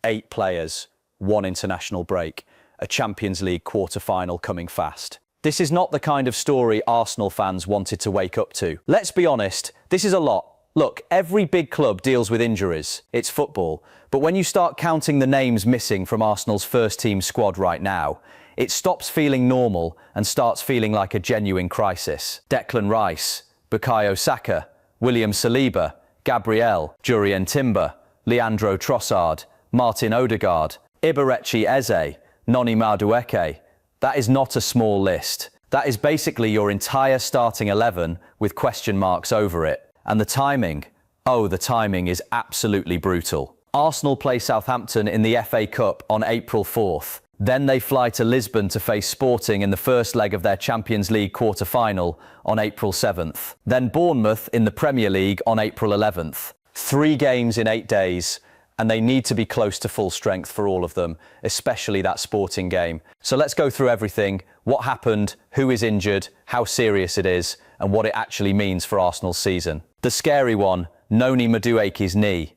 8 players, 1 international break, a Champions League quarter-final coming fast. This is not the kind of story Arsenal fans wanted to wake up to. Let's be honest, this is a lot. Look, every big club deals with injuries. It's football. But when you start counting the names missing from Arsenal's first-team squad right now, it stops feeling normal and starts feeling like a genuine crisis. Declan Rice, Bukayo Saka, William Saliba, Gabriel, Jurrien Timber, Leandro Trossard, Martin Odegaard, Eberechi Eze, Noni Madueke. That is not a small list. That is basically your entire starting 11 with question marks over it. And the timing, the timing is absolutely brutal. Arsenal play Southampton in the FA Cup on April 4th. Then they fly to Lisbon to face Sporting in the first leg of their Champions League quarter-final on April 7th. Then Bournemouth in the Premier League on April 11th. 3 games in 8 days, and they need to be close to full strength for all of them, especially that Sporting game. So let's go through everything, what happened, who is injured, how serious it is, and what it actually means for Arsenal's season. The scary one, Noni Madueke's knee.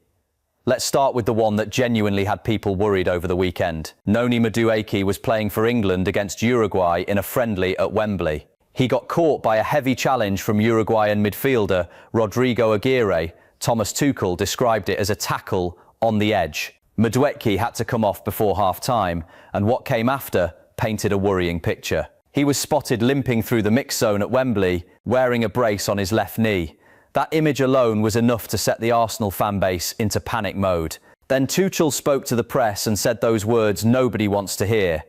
Let's start with the one that genuinely had people worried over the weekend. Noni Madueke was playing for England against Uruguay in a friendly at Wembley. He got caught by a heavy challenge from Uruguayan midfielder Rodrigo Aguirre. Thomas Tuchel described it as a tackle on the edge. Madueke had to come off before half-time, and what came after painted a worrying picture. He was spotted limping through the mix zone at Wembley, wearing a brace on his left knee. That image alone was enough to set the Arsenal fan base into panic mode. Then Tuchel spoke to the press and said those words nobody wants to hear.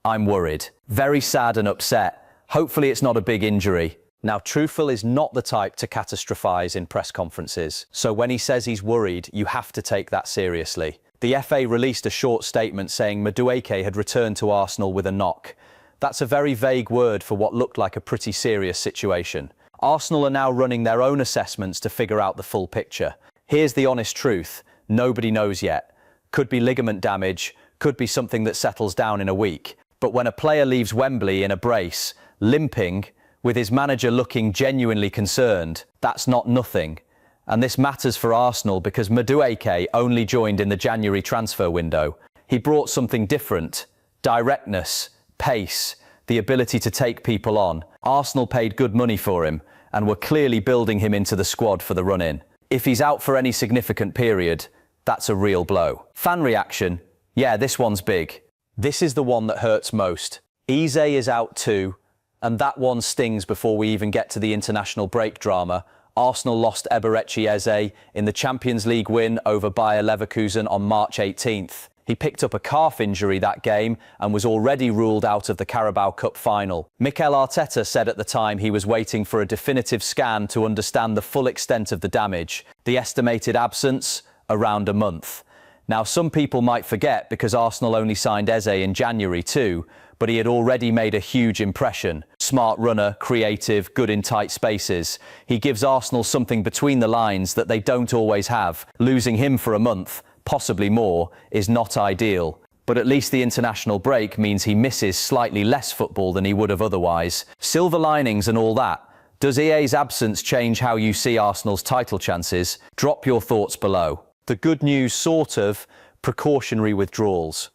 "I'm worried." Very sad and upset. Hopefully it's not a big injury. Now, Tuchel is not the type to catastrophize in press conferences. So when he says he's worried, you have to take that seriously. The FA released a short statement saying Madueke had returned to Arsenal with a knock. That's a very vague word for what looked like a pretty serious situation. Arsenal are now running their own assessments to figure out the full picture. Here's the honest truth. Nobody knows yet. Could be ligament damage, could be something that settles down in a week. But when a player leaves Wembley in a brace, limping, with his manager looking genuinely concerned, that's not nothing. And this matters for Arsenal because Madueke only joined in the January transfer window. He brought something different: directness, pace, the ability to take people on. Arsenal paid good money for him and were clearly building him into the squad for the run-in. If he's out for any significant period, that's a real blow. Fan reaction, yeah, this one's big. This is the one that hurts most. Eze is out too, and that one stings before we even get to the international break drama. Arsenal lost Eberechi Eze in the Champions League win over Bayer Leverkusen on March 18th. He picked up a calf injury that game and was already ruled out of the Carabao Cup final. Mikel Arteta said at the time he was waiting for a definitive scan to understand the full extent of the damage. The estimated absence? Around a month. Now, some people might forget because Arsenal only signed Eze in January too, but he had already made a huge impression. Smart runner, creative, good in tight spaces. He gives Arsenal something between the lines that they don't always have. Losing him for a month, possibly more, is not ideal. But at least the international break means he misses slightly less football than he would have otherwise. Silver linings and all that. Does Eze's absence change how you see Arsenal's title chances? Drop your thoughts below. The good news, sort of, precautionary withdrawals.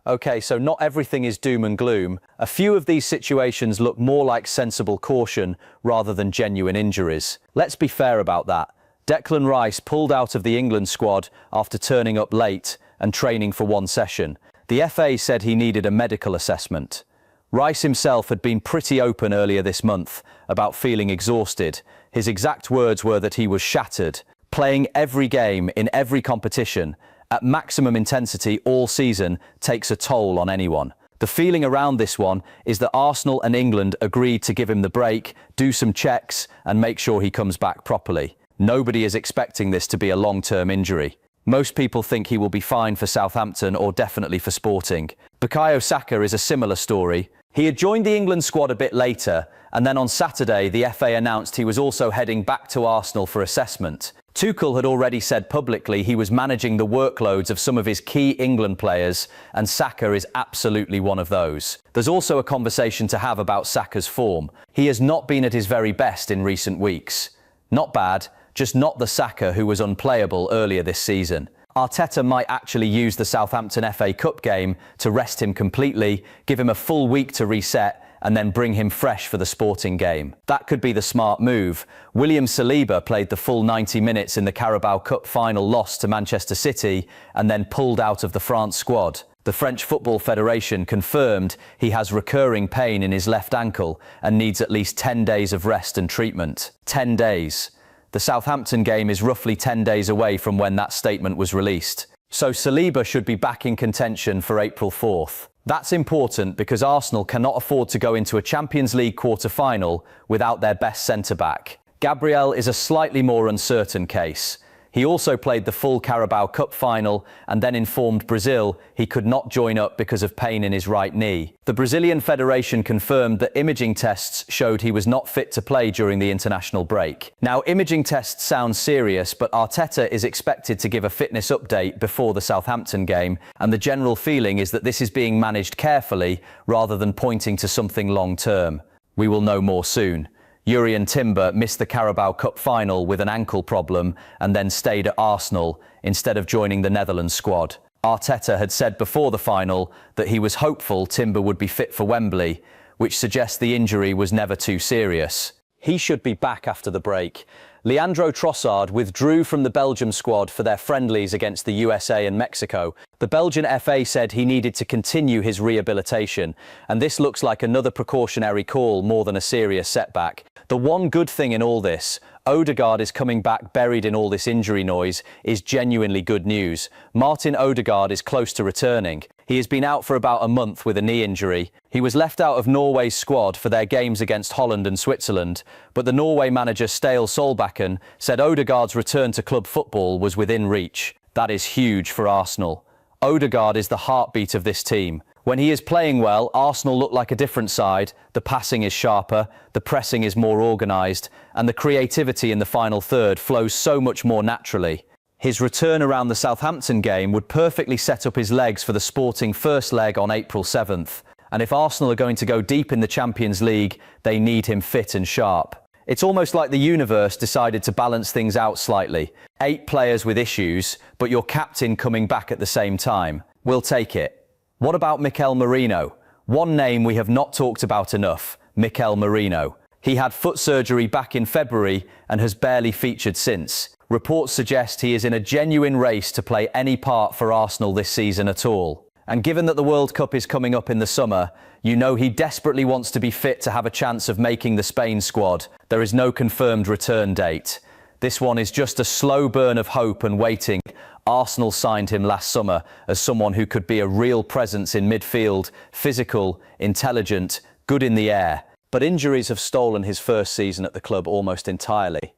Okay, so not everything is doom and gloom. A few of these situations look more like sensible caution rather than genuine injuries. Let's be fair about that. Declan Rice pulled out of the England squad after turning up late and training for 1 session. The FA said he needed a medical assessment. Rice himself had been pretty open earlier this month about feeling exhausted. His exact words were that he was shattered. Playing every game in every competition at maximum intensity all season takes a toll on anyone. The feeling around this one is that Arsenal and England agreed to give him the break, do some checks, and make sure he comes back properly. Nobody is expecting this to be a long-term injury. Most people think he will be fine for Southampton or definitely for Sporting. Bukayo Saka is a similar story. He had joined the England squad a bit later, and then on Saturday the FA announced he was also heading back to Arsenal for assessment. Tuchel had already said publicly he was managing the workloads of some of his key England players, and Saka is absolutely one of those. There's also a conversation to have about Saka's form. He has not been at his very best in recent weeks. Not bad, just not the Saka who was unplayable earlier this season. Arteta might actually use the Southampton FA Cup game to rest him completely, give him a full week to reset, and then bring him fresh for the Sporting game. That could be the smart move. William Saliba played the full 90 minutes in the Carabao Cup final loss to Manchester City and then pulled out of the France squad. The French Football Federation confirmed he has recurring pain in his left ankle and needs at least 10 days of rest and treatment. 10 days. The Southampton game is roughly 10 days away from when that statement was released. So Saliba should be back in contention for April 4th. That's important because Arsenal cannot afford to go into a Champions League quarter-final without their best centre-back. Gabriel is a slightly more uncertain case. He also played the full Carabao Cup final and then informed Brazil he could not join up because of pain in his right knee. The Brazilian Federation confirmed that imaging tests showed he was not fit to play during the international break. Now, imaging tests sound serious, but Arteta is expected to give a fitness update before the Southampton game, and the general feeling is that this is being managed carefully rather than pointing to something long-term. We will know more soon. Jurrien Timber missed the Carabao Cup final with an ankle problem and then stayed at Arsenal instead of joining the Netherlands squad. Arteta had said before the final that he was hopeful Timber would be fit for Wembley, which suggests the injury was never too serious. He should be back after the break. Leandro Trossard withdrew from the Belgium squad for their friendlies against the USA and Mexico. The Belgian FA said he needed to continue his rehabilitation, and this looks like another precautionary call more than a serious setback. The one good thing in all this, Odegaard is coming back buried in all this injury noise, is genuinely good news. Martin Odegaard is close to returning. He has been out for about a month with a knee injury. He was left out of Norway's squad for their games against Holland and Switzerland, but the Norway manager Ståle Solbakken said Odegaard's return to club football was within reach. That is huge for Arsenal. Odegaard is the heartbeat of this team. When he is playing well, Arsenal look like a different side. The passing is sharper, the pressing is more organised, and the creativity in the final third flows so much more naturally. His return around the Southampton game would perfectly set up his legs for the Sporting first leg on April 7th. And if Arsenal are going to go deep in the Champions League, they need him fit and sharp. It's almost like the universe decided to balance things out slightly. 8 players with issues, but your captain coming back at the same time. We'll take it. What about Mikel Merino? One name we have not talked about enough, Mikel Merino. He had foot surgery back in February and has barely featured since. Reports suggest he is in a genuine race to play any part for Arsenal this season at all. And given that the World Cup is coming up in the summer, you know he desperately wants to be fit to have a chance of making the Spain squad. There is no confirmed return date. This one is just a slow burn of hope and waiting. Arsenal signed him last summer as someone who could be a real presence in midfield, physical, intelligent, good in the air. But injuries have stolen his first season at the club almost entirely.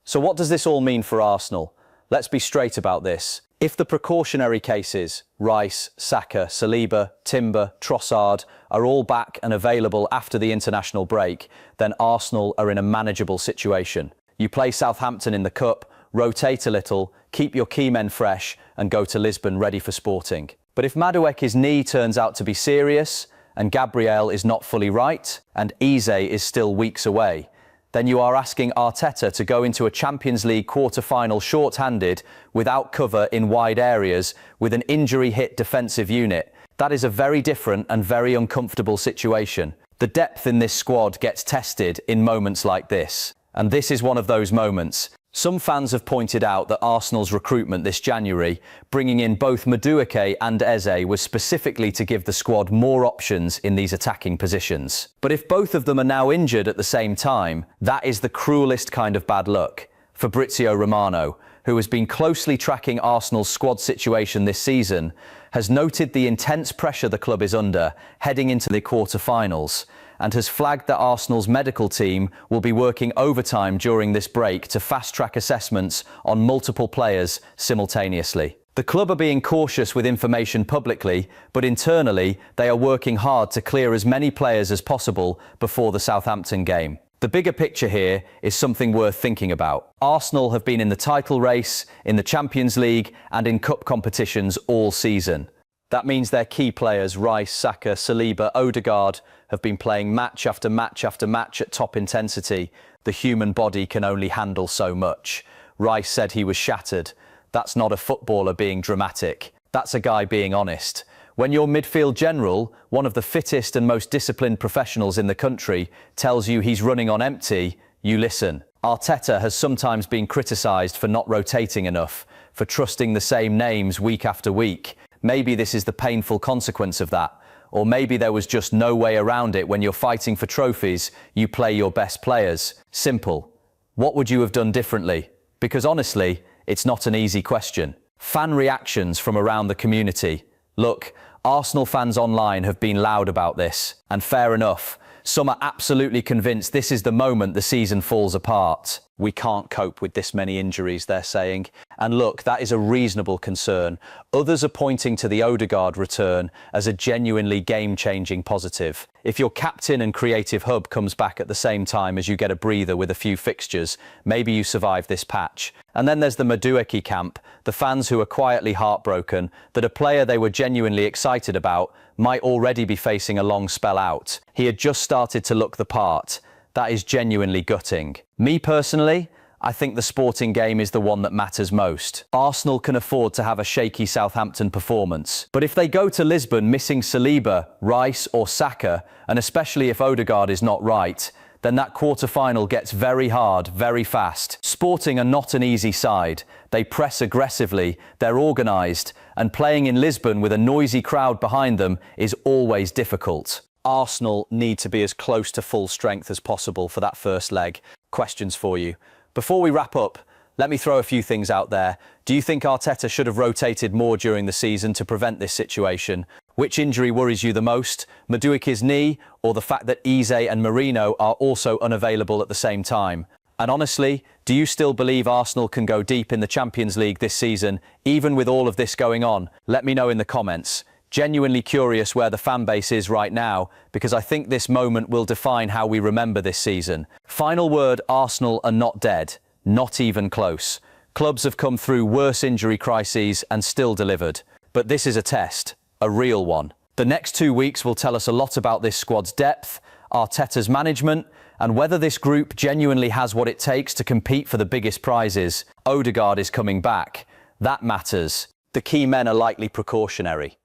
So what does this all mean for Arsenal? Let's be straight about this. If the precautionary cases, Rice, Saka, Saliba, Timber, Trossard, are all back and available after the international break, then Arsenal are in a manageable situation. You play Southampton in the Cup, rotate a little, keep your key men fresh, and go to Lisbon ready for Sporting. But if Madueke's knee turns out to be serious, and Gabriel is not fully right, and Eze is still weeks away, then you are asking Arteta to go into a Champions League quarter-final short-handed, without cover in wide areas, with an injury-hit defensive unit. That is a very different and very uncomfortable situation. The depth in this squad gets tested in moments like this. And this is one of those moments. Some fans have pointed out that Arsenal's recruitment this January, bringing in both Madueke and Eze, was specifically to give the squad more options in these attacking positions. But if both of them are now injured at the same time, that is the cruelest kind of bad luck. Fabrizio Romano, who has been closely tracking Arsenal's squad situation this season, has noted the intense pressure the club is under heading into the quarter-finals, and has flagged that Arsenal's medical team will be working overtime during this break to fast-track assessments on multiple players simultaneously. The club are being cautious with information publicly, but internally they are working hard to clear as many players as possible before the Southampton game. The bigger picture here is something worth thinking about. Arsenal have been in the title race, in the Champions League, and in cup competitions all season. That means their key players, Rice, Saka, Saliba, Odegaard, have been playing match after match after match at top intensity. The human body can only handle so much. Rice said he was shattered. That's not a footballer being dramatic. That's a guy being honest. When your midfield general, one of the fittest and most disciplined professionals in the country, tells you he's running on empty, you listen. Arteta has sometimes been criticised for not rotating enough, for trusting the same names week after week. Maybe this is the painful consequence of that. Or maybe there was just no way around it. When you're fighting for trophies, you play your best players. Simple. What would you have done differently? Because honestly, it's not an easy question. Fan reactions from around the community. Look, Arsenal fans online have been loud about this, and fair enough. Some are absolutely convinced this is the moment the season falls apart. We can't cope with this many injuries, they're saying. And look, that is a reasonable concern. Others are pointing to the Odegaard return as a genuinely game-changing positive. If your captain and creative hub comes back at the same time as you get a breather with a few fixtures, maybe you survive this patch. And then there's the Madueke camp, the fans who are quietly heartbroken that a player they were genuinely excited about might already be facing a long spell out. He had just started to look the part. That is genuinely gutting. Me personally, I think the sporting game is the one that matters most. Arsenal can afford to have a shaky Southampton performance. But if they go to Lisbon missing Saliba, Rice or Saka, and especially if Odegaard is not right, then that quarter-final gets very hard, very fast. Sporting are not an easy side. They press aggressively, they're organised, and playing in Lisbon with a noisy crowd behind them is always difficult. Arsenal need to be as close to full strength as possible for that first leg. Questions for you. Before we wrap up, let me throw a few things out there. Do you think Arteta should have rotated more during the season to prevent this situation? Which injury worries you the most? Madueke's knee, or the fact that Eze and Merino are also unavailable at the same time? And honestly, do you still believe Arsenal can go deep in the Champions League this season, even with all of this going on? Let me know in the comments. Genuinely curious where the fan base is right now, because I think this moment will define how we remember this season. Final word, Arsenal are not dead, not even close. Clubs have come through worse injury crises and still delivered. But this is a test, a real one. The next 2 weeks will tell us a lot about this squad's depth, Arteta's management, and whether this group genuinely has what it takes to compete for the biggest prizes. Odegaard is coming back. That matters. The key men are likely precautionary.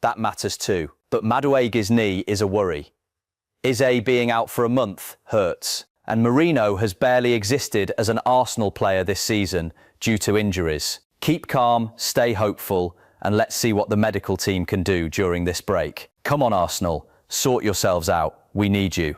That matters too. But Madueke's knee is a worry. Eze being out for a month hurts. And Merino has barely existed as an Arsenal player this season due to injuries. Keep calm, stay hopeful, and let's see what the medical team can do during this break. Come on, Arsenal, sort yourselves out. We need you.